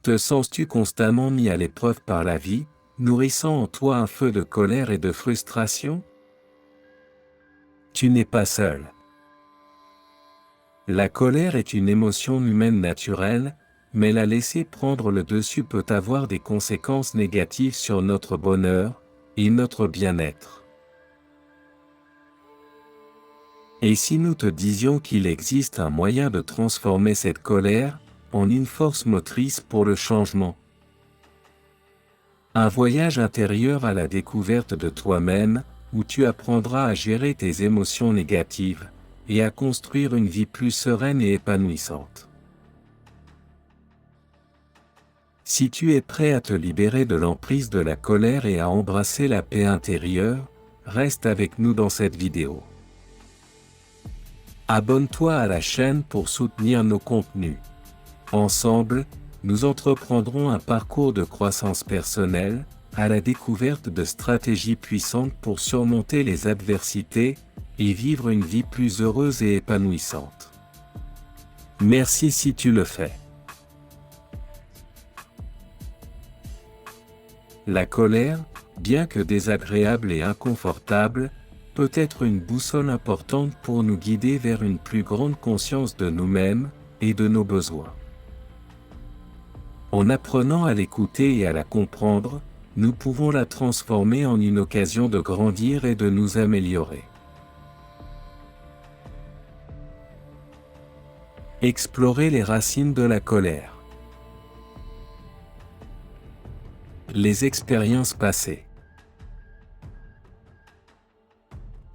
Te sens-tu constamment mis à l'épreuve par la vie, nourrissant en toi un feu de colère et de frustration? Tu n'es pas seul. La colère est une émotion humaine naturelle, mais la laisser prendre le dessus peut avoir des conséquences négatives sur notre bonheur et notre bien-être. Et si nous te disions qu'il existe un moyen de transformer cette colère en une force motrice pour le changement? Un voyage intérieur à la découverte de toi-même, où tu apprendras à gérer tes émotions négatives et à construire une vie plus sereine et épanouissante. Si tu es prêt à te libérer de l'emprise de la colère et à embrasser la paix intérieure, reste avec nous dans cette vidéo. Abonne-toi à la chaîne pour soutenir nos contenus. Ensemble, nous entreprendrons un parcours de croissance personnelle, à la découverte de stratégies puissantes pour surmonter les adversités et vivre une vie plus heureuse et épanouissante. Merci si tu le fais. La colère, bien que désagréable et inconfortable, peut être une boussole importante pour nous guider vers une plus grande conscience de nous-mêmes et de nos besoins. En apprenant à l'écouter et à la comprendre, nous pouvons la transformer en une occasion de grandir et de nous améliorer. Explorer les racines de la colère. Les expériences passées.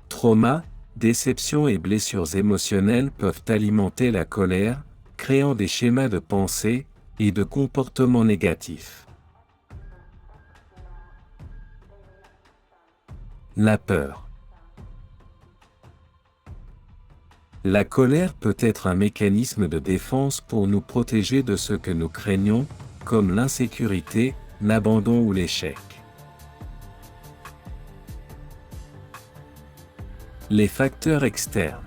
Traumas, déceptions et blessures émotionnelles peuvent alimenter la colère, créant des schémas de pensée et de comportements négatifs. La peur. La colère peut être un mécanisme de défense pour nous protéger de ce que nous craignons, comme l'insécurité, l'abandon ou l'échec. Les facteurs externes.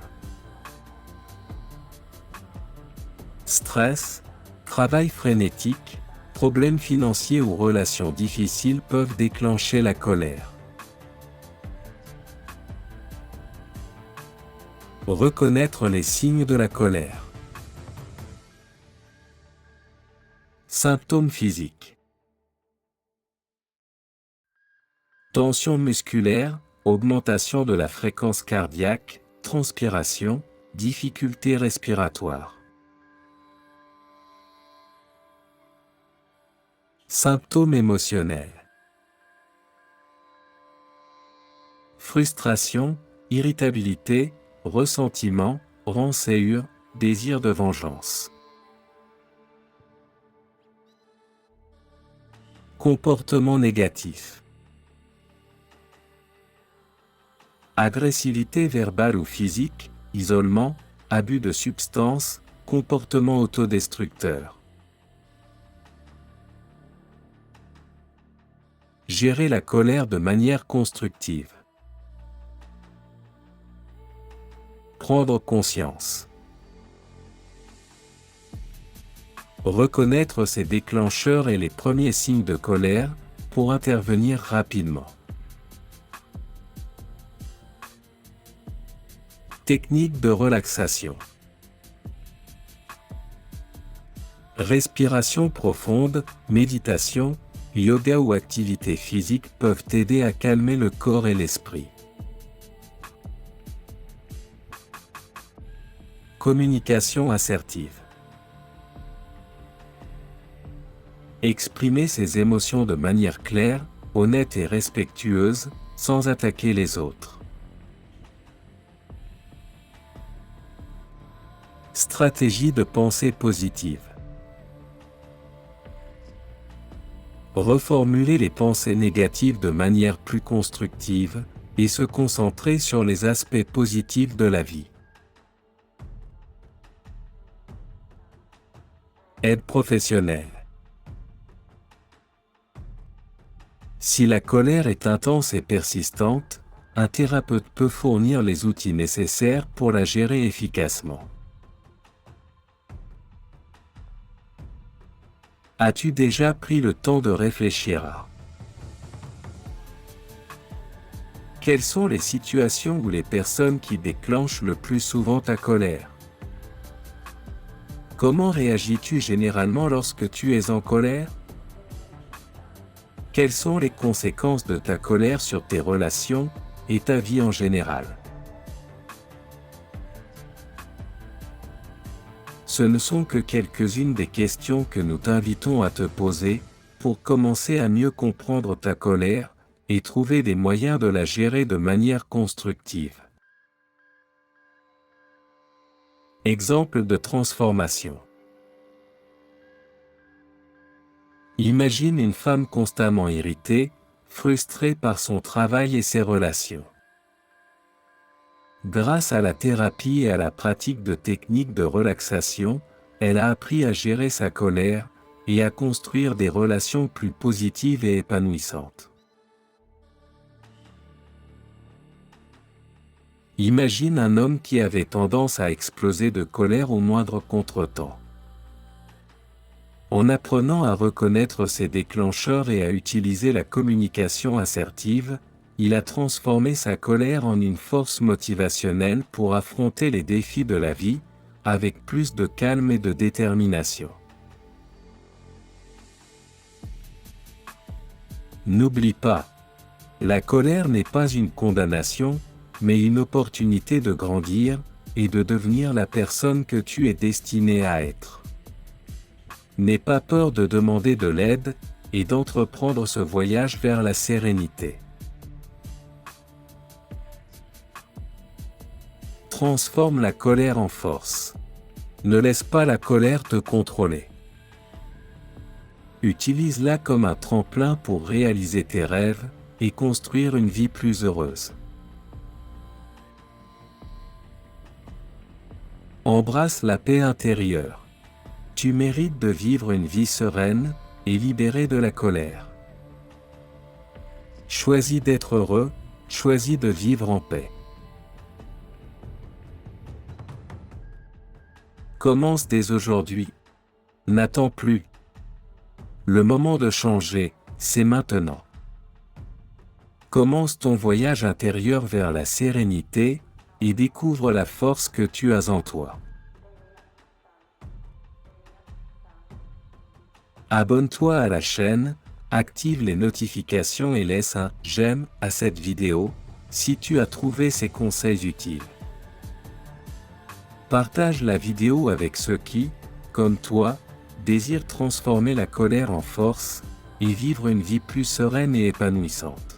Stress, travail frénétique, problèmes financiers ou relations difficiles peuvent déclencher la colère. Reconnaître les signes de la colère. Symptômes physiques. Tension musculaire, augmentation de la fréquence cardiaque, transpiration, difficultés respiratoires. Symptômes émotionnels. Frustration, irritabilité, ressentiment, rancœur, désir de vengeance. Comportement négatif. Agressivité verbale ou physique, isolement, abus de substances, comportement autodestructeur. Gérer la colère de manière constructive. Prendre conscience. Reconnaître ses déclencheurs et les premiers signes de colère, pour intervenir rapidement. Technique de relaxation. Respiration profonde, méditation, yoga ou activités physiques peuvent t'aider à calmer le corps et l'esprit. Communication assertive. Exprimer ses émotions de manière claire, honnête et respectueuse, sans attaquer les autres. Stratégie de pensée positive. Reformuler les pensées négatives de manière plus constructive, et se concentrer sur les aspects positifs de la vie. Aide professionnelle. Si la colère est intense et persistante, un thérapeute peut fournir les outils nécessaires pour la gérer efficacement. As-tu déjà pris le temps de réfléchir à quelles sont les situations ou les personnes qui déclenchent le plus souvent ta colère? Comment réagis-tu généralement lorsque tu es en colère? Quelles sont les conséquences de ta colère sur tes relations et ta vie en général? Ce ne sont que quelques-unes des questions que nous t'invitons à te poser pour commencer à mieux comprendre ta colère et trouver des moyens de la gérer de manière constructive. Exemple de transformation. Imagine une femme constamment irritée, frustrée par son travail et ses relations. Grâce à la thérapie et à la pratique de techniques de relaxation, elle a appris à gérer sa colère et à construire des relations plus positives et épanouissantes. Imagine un homme qui avait tendance à exploser de colère au moindre contretemps. En apprenant à reconnaître ses déclencheurs et à utiliser la communication assertive, il a transformé sa colère en une force motivationnelle pour affronter les défis de la vie, avec plus de calme et de détermination. N'oublie pas, la colère n'est pas une condamnation, mais une opportunité de grandir et de devenir la personne que tu es destiné à être. N'aie pas peur de demander de l'aide et d'entreprendre ce voyage vers la sérénité. Transforme la colère en force. Ne laisse pas la colère te contrôler. Utilise-la comme un tremplin pour réaliser tes rêves et construire une vie plus heureuse. Embrasse la paix intérieure. Tu mérites de vivre une vie sereine et libérée de la colère. Choisis d'être heureux, choisis de vivre en paix. Commence dès aujourd'hui. N'attends plus. Le moment de changer, c'est maintenant. Commence ton voyage intérieur vers la sérénité et découvre la force que tu as en toi. Abonne-toi à la chaîne, active les notifications et laisse un « j'aime » à cette vidéo, si tu as trouvé ces conseils utiles. Partage la vidéo avec ceux qui, comme toi, désirent transformer la colère en force et vivre une vie plus sereine et épanouissante.